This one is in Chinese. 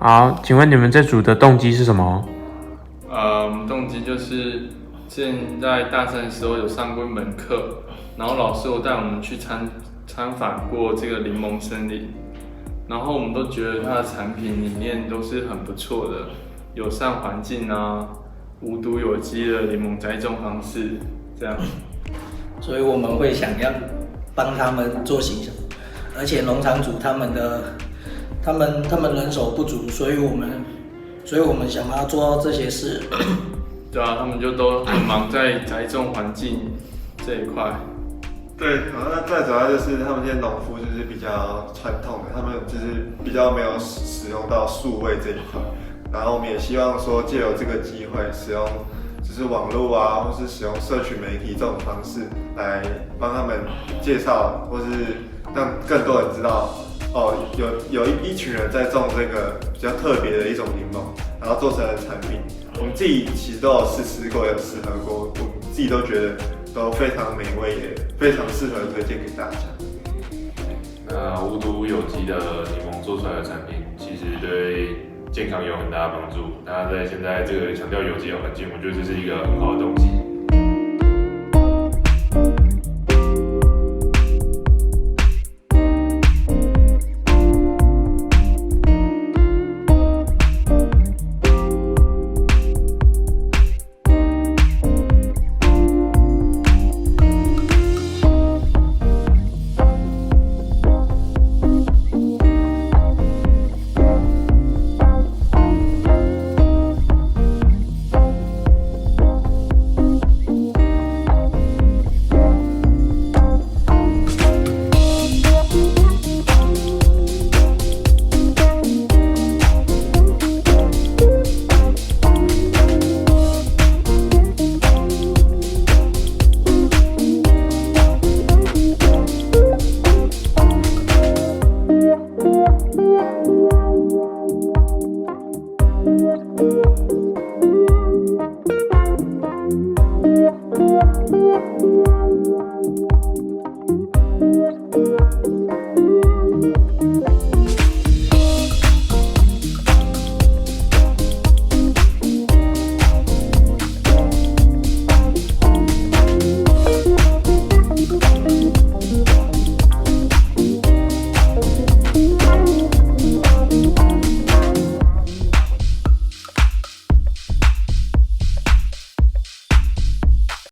好，请问你们这组的动机是什么？我们动机就是之前在大三的时候有上过一门课，然后老师有带我们去参访过这个柠檬森林，然后我们都觉得它的产品理念都是很不错的，友善环境啊，无毒有机的柠檬栽种方式，这样。所以我们会想要帮他们做行销，而且农场主他们人手不足，所以我们想要做到这些事。对啊，他们就都很忙在栽种环境这一块。对，然后那再主要就是他们这些农夫就是比较传统的，他们就是比较没有使用到数位这一块。然后我们也希望说借由这个机会，使用就是网络啊，或是使用社群媒体这种方式来帮他们介绍，或是让更多人知道哦，有一群人在种这个比较特别的一种柠檬，然后做成了产品。我们自己其实都有试过，有试喝过，我们自己都觉得都非常美味，也非常适合推荐给大家。那无毒有机的柠檬做出来的产品，其实对健康有很大的帮助。那在现在这个强调有机的环境，我觉得这是一个很好的东西。